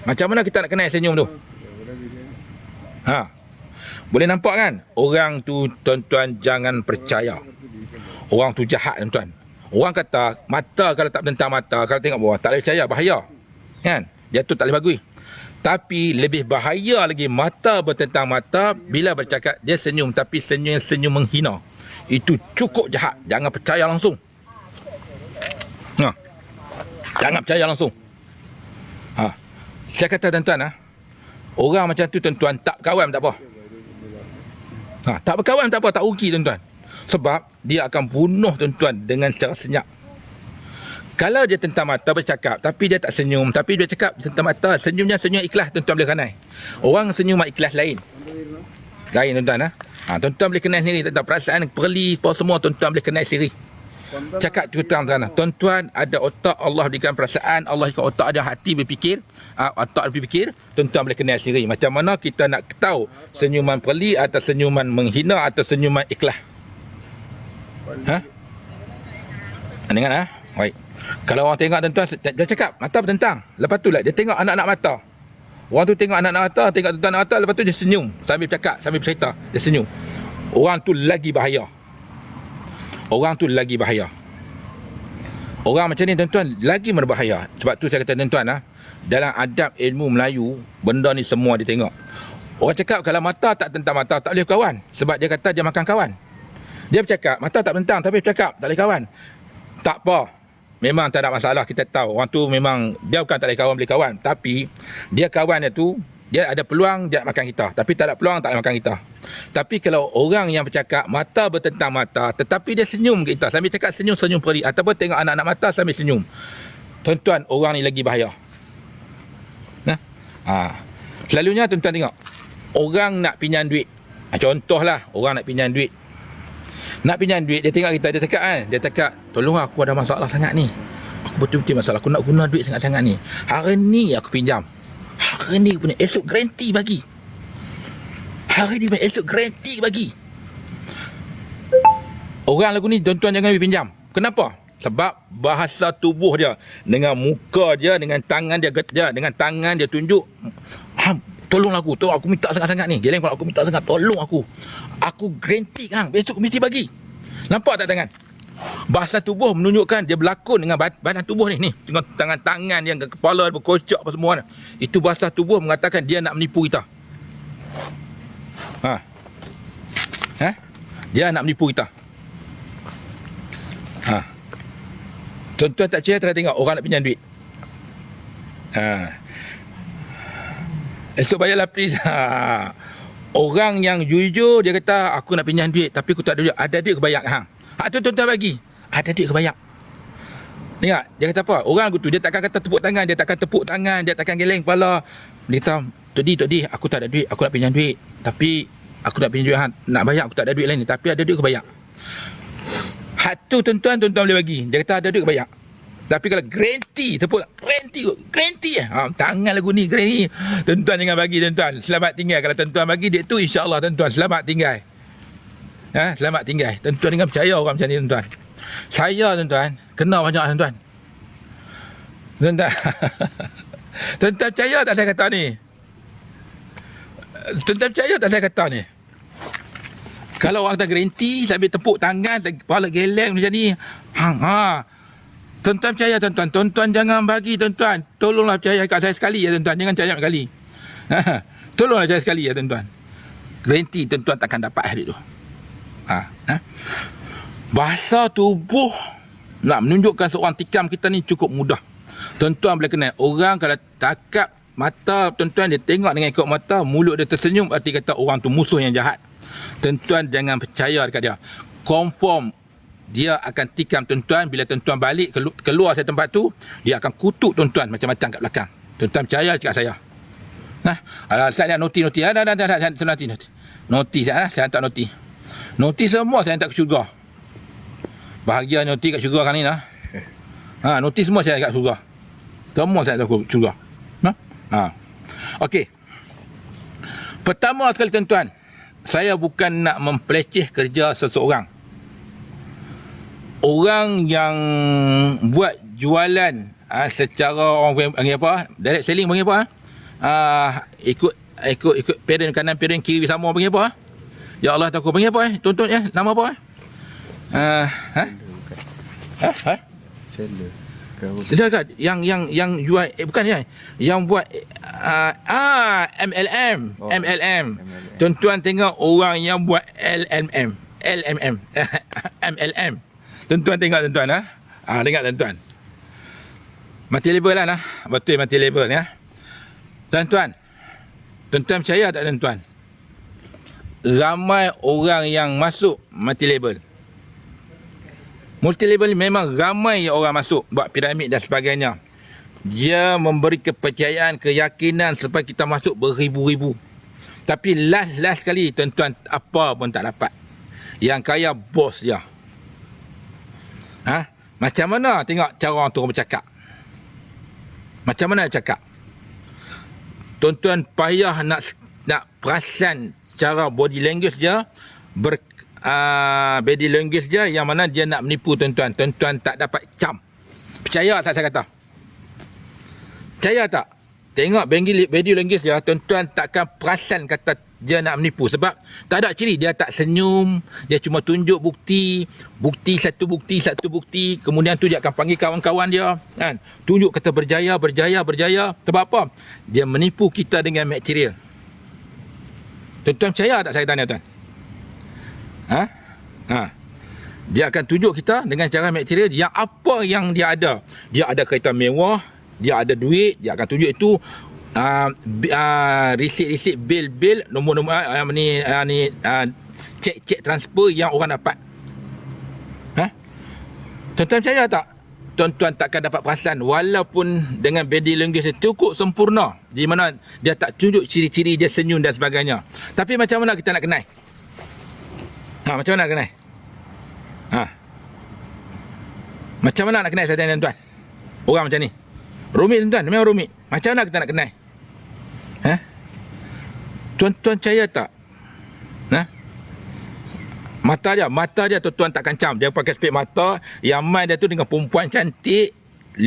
Macam mana kita nak kenal senyum tu? Ha. Boleh nampak kan? Orang tu tuan-tuan jangan percaya. Orang tu jahat tuan-tuan. Orang kata mata kalau tak bentang mata, kalau tengok bawah tak boleh percaya, bahaya. Kan? Jatuh tak boleh bagus. Tapi lebih bahaya lagi mata bertentang mata bila bercakap dia senyum tapi senyum menghina. Itu cukup jahat. Jangan percaya langsung. Ha. Jangan percaya langsung. Ha. Saya kata tuan-tuan, orang macam tu tuan-tuan tak berkawan tak apa. Ha, tak berkawan tak apa, tak rugi tuan-tuan. Sebab dia akan bunuh tuan-tuan dengan secara senyap. Kalau dia tentang mata bercakap tapi dia tak senyum, tapi dia cakap tentang mata, senyumnya senyum ikhlas, tuan-tuan boleh kenal. Orang senyum ikhlas lain. Lain tuan-tuan. Tuan-tuan boleh kenal sendiri, tentang perasaan perli apa semua tuan-tuan boleh kenal sendiri. Cakap tuan-tuan, tuan-tuan ada otak, Allah berikan perasaan, Allah berikan otak, ada hati berfikir, otak berfikir, tuan-tuan boleh kenal sendiri. Macam mana kita nak tahu senyuman perli atau senyuman menghina atau senyuman ikhlas? Ha? Dengar baik. Kalau orang tengok tuan-tuan, dia cakap mata bertentang. Lepas tu lah dia tengok anak-anak mata. Orang tu tengok anak-anak mata, tengok tuan-tuan anak mata, lepas tu dia senyum sambil cakap, sambil bercerita, dia senyum. Orang tu lagi bahaya. Orang tu lagi bahaya. Orang macam ni tuan-tuan lagi berbahaya. Sebab tu saya kata tuan-tuan, dalam adab ilmu Melayu, benda ni semua dia tengok. Orang cakap kalau mata tak tentang mata tak boleh kawan. Sebab dia kata dia makan kawan. Dia bercakap mata tak tentang tapi bercakap tak boleh kawan. Tak apa. Memang tak ada masalah, kita tahu orang tu memang dia bukan tak boleh kawan, boleh kawan, tapi dia kawan dia tu dia ada peluang dia nak makan kita, tapi tak ada peluang tak nak makan kita. Tapi kalau orang yang bercakap mata bertentang mata tetapi dia senyum ke kita sambil cakap senyum peri ataupun tengok anak-anak mata sambil senyum, tuan-tuan orang ni lagi bahaya. Selalunya tuan-tuan tengok orang nak pinjam duit, contohlah orang nak pinjam duit. Nak pinjam duit, dia tengok kita, dia cakap tolong aku ada masalah sangat ni, aku betul-betul masalah, aku nak guna duit sangat-sangat ni, hari ni aku pinjam, hari ni punya, esok garanti bagi, hari ni punya, esok garanti bagi. Orang lagu ni tuan-tuan jangan pinjam. Kenapa? Sebab bahasa tubuh dia, dengan muka dia, dengan tangan dia, dengan tangan dia tunjuk, tolong aku minta sangat-sangat ni, geleng aku minta sangat, tolong aku garanti kan, besok aku mesti bagi. Nampak tak tangan? Bahasa tubuh menunjukkan dia berlakon dengan badan tubuh ni dengan tangan yang kepala berkocok apa semua. Itu bahasa tubuh mengatakan dia nak menipu kita. Dia nak menipu kita. Tuan-tuan tak percaya, tengok orang nak pinjam duit. Esok bayarlah please. Orang yang jujur dia kata aku nak pinjam duit tapi aku tak ada duit. Ada duit kebayak tu tuan-tuan bagi. Ada duit kebayak. Tengok dia kata apa? Orang tu dia takkan kata tepuk tangan, dia takkan geleng kepala. Dia kata Todi aku tak ada duit, aku nak pinjam duit. Tapi aku nak pinjam duit nak bayar aku tak ada duit lain ni, tapi ada duit kebayak. Hak tu tuan-tuan boleh bagi. Dia kata ada duit kebayak. Tapi kalau garanti, tepuk garanti tangan lagu ni garanti. Tuan-tuan jangan bagi tuan-tuan. Selamat tinggal kalau tuan-tuan bagi duit tu, insya-Allah tuan-tuan selamat tinggal. Selamat tinggal. Tuan-tuan jangan percaya orang macam ni tuan-tuan. Saya tuan-tuan kena banyak tuan-tuan. Tuan-tuan. Tuan-tuan percaya tak saya kata ni? Tuan-tuan percaya tak saya kata ni? Kalau orang kata garanti sambil tepuk tangan, kepala geleng macam ni. Tuan-tuan percaya tuan-tuan. Tuan-tuan jangan bagi tuan-tuan. Tolonglah percaya kat saya sekali ya tuan-tuan. Jangan percaya sekali. Tolonglah percaya sekali ya tuan-tuan. Garanti tuan-tuan takkan dapat hari tu. Bahasa tubuh nak menunjukkan seorang tikam kita ni cukup mudah. Tuan-tuan boleh kenal. Orang kalau takap mata tuan-tuan, dia tengok dengan ikut mata, mulut dia tersenyum, arti kata orang tu musuh yang jahat. Tuan-tuan jangan percaya dekat dia. Confirm dia akan tikam tuan-tuan. Bila tuan-tuan balik keluar dari tempat tu, dia akan kutuk tuan-tuan macam-macam kat belakang. Tuan-tuan percaya cakap saya. Saya nak noti. Noti saya hantar noti. Noti semua saya hantar ke syurga. Bahagia noti kat syurga kan ni noti semua saya kat syurga. Semua saya hantar ke syurga. Okey. Pertama sekali tuan-tuan, saya bukan nak mempeleceh kerja seseorang. Orang yang buat jualan secara orang panggil apa? Direct selling panggil apa? ikut parent kanan parent kiri sama panggil apa? Ya Allah takut panggil apa Tuan-tuan ya, nama apa Seller. Dekat yang jual bukan ya, yang buat MLM. MLM. Tuan-tuan tengok orang yang buat LMM. MLM. Tuan-tuan tengok tuan-tuan dengar tuan-tuan. Mati label lah betul mati label ya. Tuan-tuan percaya tak tuan-tuan? Ramai orang yang masuk mati label. Multi label memang ramai orang masuk buat piramid dan sebagainya. Dia memberi kepercayaan, keyakinan supaya kita masuk beribu-ribu. Tapi last sekali tuan-tuan apa pun tak dapat. Yang kaya bos dia. Macam mana tengok cara orang tu bercakap? Macam mana dia cakap? Tuan-tuan payah nak perasan cara body language dia, body language dia yang mana dia nak menipu tuan-tuan. Tuan-tuan tak dapat cam. Percaya tak saya kata? Percaya tak? Tengok body language dia, tuan-tuan takkan perasan kata dia nak menipu. Sebab tak ada ciri. Dia tak senyum. Dia cuma tunjuk bukti. Satu bukti. Kemudian tu dia akan panggil kawan-kawan dia. Kan? Tunjuk kata berjaya. Sebab apa? Dia menipu kita dengan material. Tuan-tuan percaya tak saya tanya tuan? Dia akan tunjuk kita dengan cara material yang apa yang dia ada. Dia ada kereta mewah, dia ada duit, dia akan tunjuk itu receipt bil nombor cek transfer yang orang dapat. Tuan-tuan percaya tak? Tuan-tuan takkan dapat perasan walaupun dengan body language cukup sempurna di mana dia tak tunjuk ciri-ciri dia senyum dan sebagainya. Tapi macam mana kita nak kenal? Macam mana nak kenal? Macam mana nak kenal saya tanya tuan-tuan? Orang macam ni. Rumit tuan-tuan, memang rumit. Macam mana kita nak kenal? Tuan-tuan percaya tak? Mata dia tuan-tuan tak kancam. Dia pakai spek mata. Yang main dia tu dengan perempuan cantik. 5-6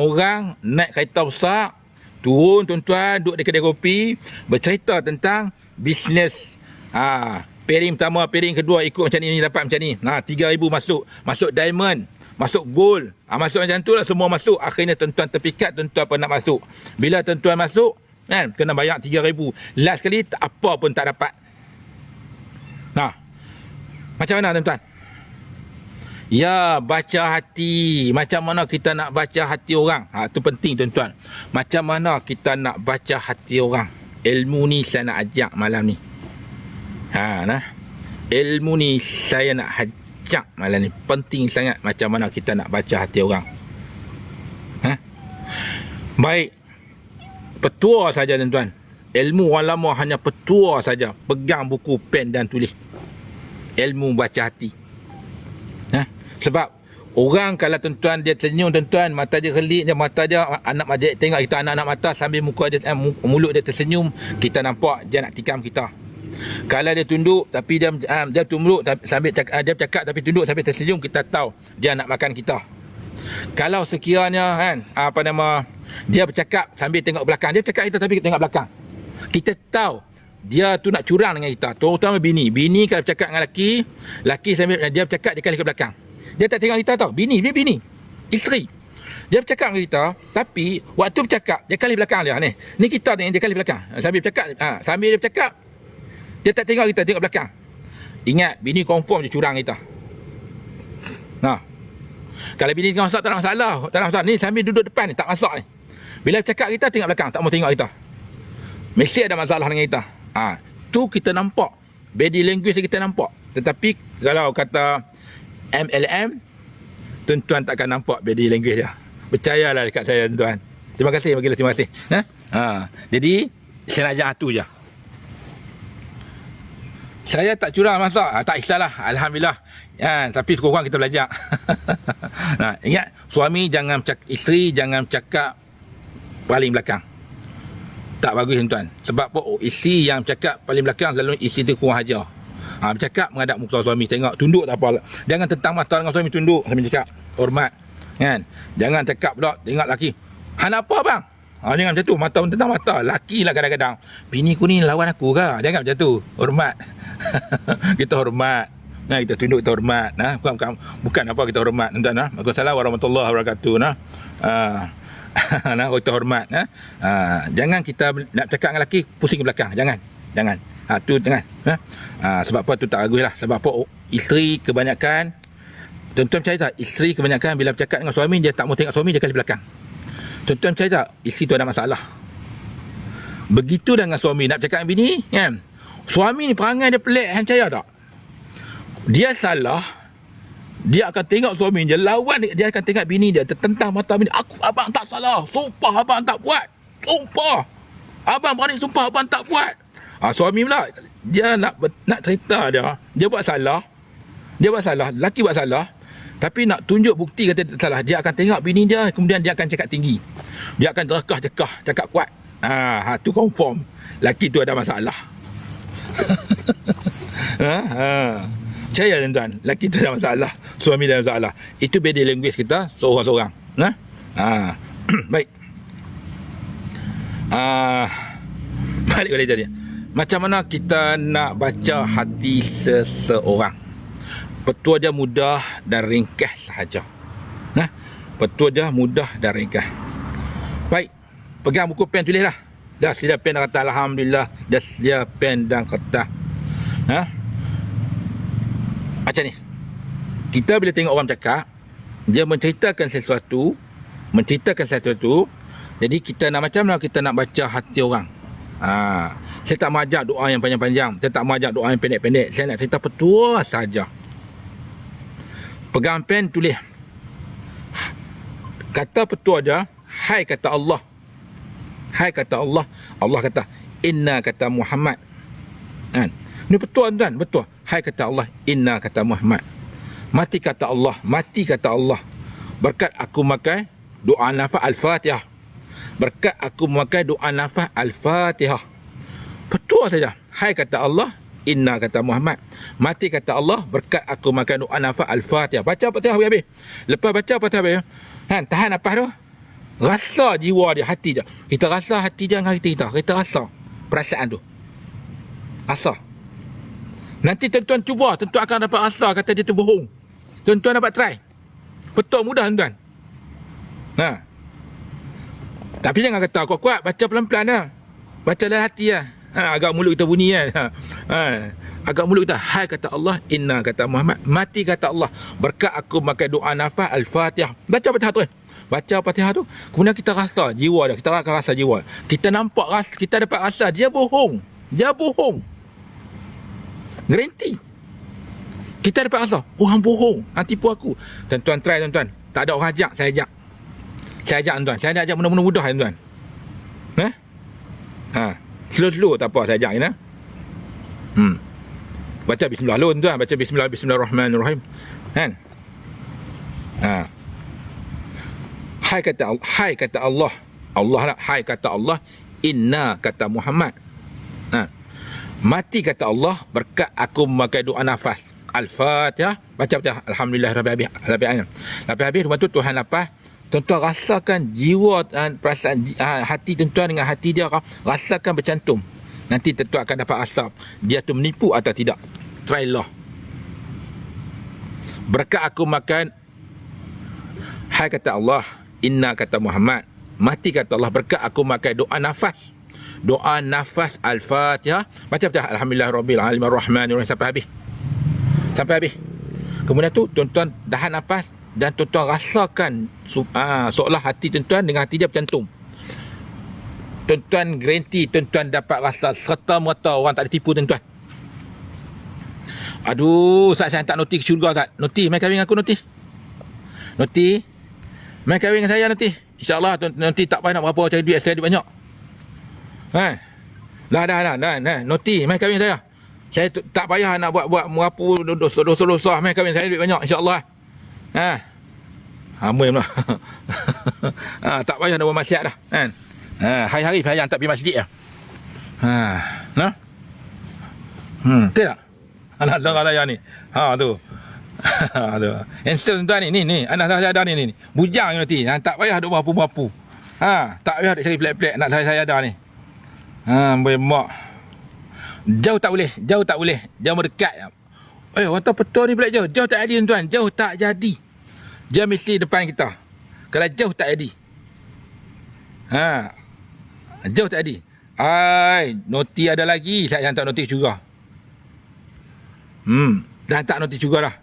orang. Naik kereta besar. Turun tuan-tuan. Duduk di kedai kopi. Bercerita tentang bisnes. Pairing pertama, pairing kedua ikut macam ni dapat macam ni. 3,000 masuk. Masuk diamond. Masuk gold. Masuk macam tu lah semua masuk. Akhirnya tuan-tuan terpikat. Tuan-tuan pun nak masuk. Bila tuan-tuan masuk. Kena bayar 3,000. Last kali apa pun tak dapat. Macam mana tuan-tuan? Ya, baca hati. Macam mana kita nak baca hati orang? Itu penting tuan-tuan. Macam mana kita nak baca hati orang? Ilmu ni saya nak ajak malam ni. Ilmu ni saya nak ajak malam ni. Penting sangat macam mana kita nak baca hati orang. Baik. Petua saja tuan-tuan. Ilmu orang lama hanya petua saja. Pegang buku, pen dan tulis. Ilmu baca hati. Sebab orang kalau tuan-tuan dia senyum tuan-tuan, mata dia kelip, mata dia anak adik tengok kita anak-anak mata sambil muka dia mulut dia tersenyum, kita nampak dia nak tikam kita. Kalau dia tunduk tapi dia tunduk sambil dia bercakap tapi tunduk sambil tersenyum, kita tahu dia nak makan kita. Kalau sekiranya dia bercakap sambil tengok belakang, dia bercakap kita tapi tengok belakang, kita tahu dia tu nak curang dengan kita. Terutama bini kalau bercakap dengan laki sambil dia bercakap dia kali ke belakang, dia tak tengok kita tau. Bini isteri dia bercakap dengan kita tapi waktu bercakap dia kali belakang dia ni kita ni dia kali belakang sambil bercakap. Sambil dia bercakap dia tak tengok kita, tengok belakang. Ingat, bini confirm dia curang kita. Kalau bini tengok masak tak ada masalah. Ni sambil duduk depan ni tak masak ni, bila bercakap kita tengok belakang, tak mau tengok kita, mesti ada masalah dengan kita. Tu kita nampak body language kita nampak. Tetapi kalau kata MLM, tuan-tuan takkan nampak body language dia. Percayalah dekat saya tuan-tuan. Terima kasih, terima kasih. Jadi saya nak ajak tu je. Saya tak curang masak, tak kisahlah, alhamdulillah. Tapi sekurang kita belajar. Ingat, suami jangan isteri jangan cakap paling belakang. Tak bagus tuan-tuan. Sebab apa? Isteri yang cakap paling belakang selalu isteri tu kurang ajar. Bercakap menghadap muka suami, tengok tunduk tak apa. Jangan tentang mata dengan suami, tunduk sambil cakap hormat. Jangan cakap pula tengok lelaki. Hang apa bang? Jangan macam tu. Mata tentang mata. Laki lah kadang-kadang. Bini ku ni lawan aku ke? Jangan macam tu. Hormat. Kita hormat. Kita tunduk, kita hormat. Bukan apa kita hormat. Tuan-tuan. Waalaikumsalam warahmatullahi wabarakatuh. Kita hormat. Jangan kita nak cakap dengan lelaki pusing ke belakang. Jangan. Tu jangan. Sebab apa tu tak bagus lah. Sebab apa isteri kebanyakan, tuan-tuan percaya tak, isteri kebanyakan bila bercakap dengan suami, dia tak mau tengok suami, dia kali belakang. Tuan-tuan percaya tak, isteri tu ada masalah. Begitu dengan suami nak bercakap dengan bini kan. Suami ni perangai dia pelik, hang percaya tak? Dia salah, dia akan tengok suami dia lawan, dia akan tengok bini dia tertentang mata bini. Abang tak salah, sumpah abang tak buat, sumpah abang berani, sumpah abang tak buat. Suami pula dia nak cerita dia buat salah, lelaki buat salah, tapi nak tunjuk bukti kata dia salah. Dia akan tengok bini dia, kemudian dia akan cakap tinggi, dia akan cekah, cakap kuat. Tu confirm lelaki tu ada masalah. Percaya tuan-tuan, lelaki tu ada masalah, suami dia ada masalah. Itu body language kita seorang-seorang. Baik. Balik tadi. Macam mana kita nak baca hati seseorang? Petua dia mudah dan ringkas sahaja. Petua dia mudah dan ringkas. Baik. Pegang buku pen, tulislah. Dah sedia pen dan kertas. Alhamdulillah. Dah sedia pen dan kertas. Macam ni. Kita bila tengok orang cakap, dia menceritakan sesuatu. Jadi kita nak macam mana kita nak baca hati orang? Saya tak majak doa yang panjang-panjang, saya tak majak doa yang pendek-pendek. Saya nak cerita petua saja. Pegang pen, tulis. Kata petua dia, hai kata Allah. Allah kata, inna kata Muhammad. Ini petua tuan, betul. Hai kata Allah, inna kata Muhammad. Mati kata Allah. Berkat aku makan doa nafas Al-Fatihah. Petua saja. Hai kata Allah, inna kata Muhammad. Mati kata Allah, berkat aku makan doa nafas Al-Fatihah. Baca Fatihah habis. Lepas baca Fatihah habis, tahan nafas tu. Rasa jiwa dia, hati dia. Kita rasa hati dia dengan hati kita. Kita rasa perasaan tu. Rasa. Nanti tuan-tuan cuba, tuan-tuan akan dapat rasa kata dia tu bohong. Tuan-tuan dapat try. Betul, mudah tuan-tuan. Tapi jangan kata kuat-kuat, baca pelan-pelan lah. Baca dalam hati lah. Agak mulut kita bunyi kan. Agak mulut kita. Hai kata Allah, inna kata Muhammad. Mati kata Allah, berkat aku makan doa nafas Al-Fatihah. Baca Fatihah tu. Baca Fatihah tu, kemudian kita rasa jiwa dia. Kita akan rasa jiwa. Kita nampak, kita dapat rasa dia bohong. Garanti. Kita dapat rasa orang bohong, tipu aku. Tuan-tuan try tuan-tuan. Tak ada orang ajak, saya ajak tuan-tuan. Saya ajak mudah-mudah tuan-tuan. Slow-slow tak apa, saya ajak je. Baca bismillah dulu tuan-tuan. Baca bismillahirrahmanirrahim. Hai kata Allah. Hai kata Allah, inna kata Muhammad. Mati kata Allah, berkat aku memakai doa nafas Al-Fatihah. Baca alhamdulillah rabbil alamin. Lepas habis lepas tu Tuhan lepas, tuan-tuan rasakan jiwa dan perasaan hati tuan-tuan dengan hati dia, rasakan bercantum. Nanti tuan-tuan akan dapat rasa dia tu menipu atau tidak. Try lah. Berkat aku makan, hai kata Allah, inna kata Muhammad. Mati kata Allah, berkat aku makan doa nafas Al-Fatihah. Baca alhamdulillah rabbil alamin arrahmanirrahim sampai habis. Kemudian tu tuan-tuan tahan nafas dan tuan-tuan rasakan seolah hati tuan-tuan dengan hati dia bercantum. Tuan-tuan garanti tuan-tuan dapat rasa serta-merta orang tak ditipu tuan-tuan. Aduh, saya tak noti ke syurga tak? Noti, mai kahwin aku noti. Mai kahwin dengan saya nanti. InsyaAllah nanti tak payah nak berapa cari duit, saya duit banyak. Dah. Noti, mai kahwin saya. Saya tak payah nak buat merapu dosa-dosa. Mai kahwin saya duit banyak, insyaAllah. Hamil lah. Tak payah nak buat maksiat dah. Hari-hari saya tak pergi masjid lah. Betul tak? Anak saudara saya ni. Tu. Handsome tuan ni. Anak saudara saya ni. Bujang nanti. Tak payah duk merapu-merapu. Tak payah nak cari pelik-pelik nak saya ada ni. Boleh mak. Jauh tak boleh. Jauh mendekat. Orang tahu petua ni pula jauh. Jauh tak jadi tuan. Jauh tak jadi. Dia mesti depan kita. Kalau jauh tak jadi. Jauh tak jadi. Noti ada lagi. Saya hantar noti juga. Dah hantar noti juga dah.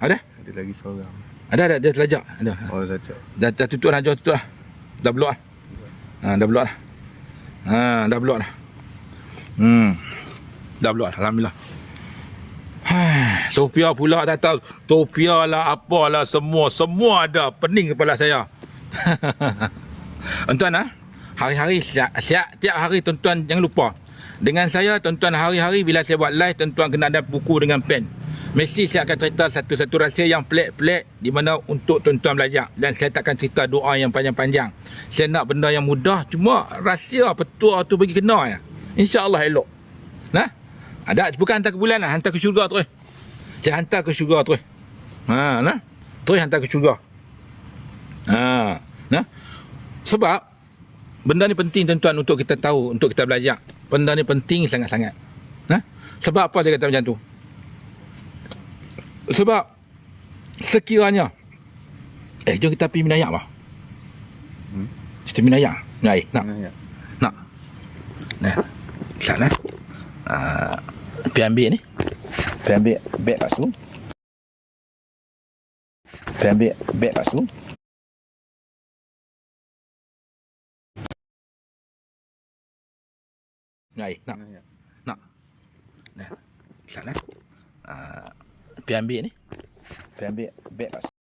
Ada? Ada lagi seorang. Ada. Dia terlajak. Ada. Oh, lajak. Dah tutup dah. Jauh tutup dah. Dah block dah. Dah block dah. Dah block dah. Dah block dah. Alhamdulillah. Sofia pula tak tahu. Sofia lah, apalah, semua ada. Pening kepala saya. Tuan-tuan, hari-hari, tiap hari tuan-tuan jangan lupa. Dengan saya, tuan-tuan, hari-hari bila saya buat live, tuan-tuan kena ada buku dengan pen. Mesti saya akan cerita satu-satu rahsia yang pelik-pelik di mana untuk tuan-tuan belajar. Dan saya takkan cerita doa yang panjang-panjang. Saya nak benda yang mudah, cuma rahsia petua tu bagi kena ya. InsyaAllah elok. Ada, bukan hantar ke bulan lah, hantar ke syurga terus. Saya hantar ke syurga terus. Terus hantar ke syurga. Sebab benda ni penting tuan-tuan untuk kita tahu, untuk kita belajar. Benda ni penting sangat-sangat. Sebab apa dia kata macam tu? Sebab sekiranya jom kita pergi Minayak bah. Kita Minayak. Nak. Sana. Pergi ambil ni. Pergi ambil beg kat situ. Pergi ambil beg kat situ. Nak. Sana. Pergi ambil ni. Pergi ambil beg kat situ.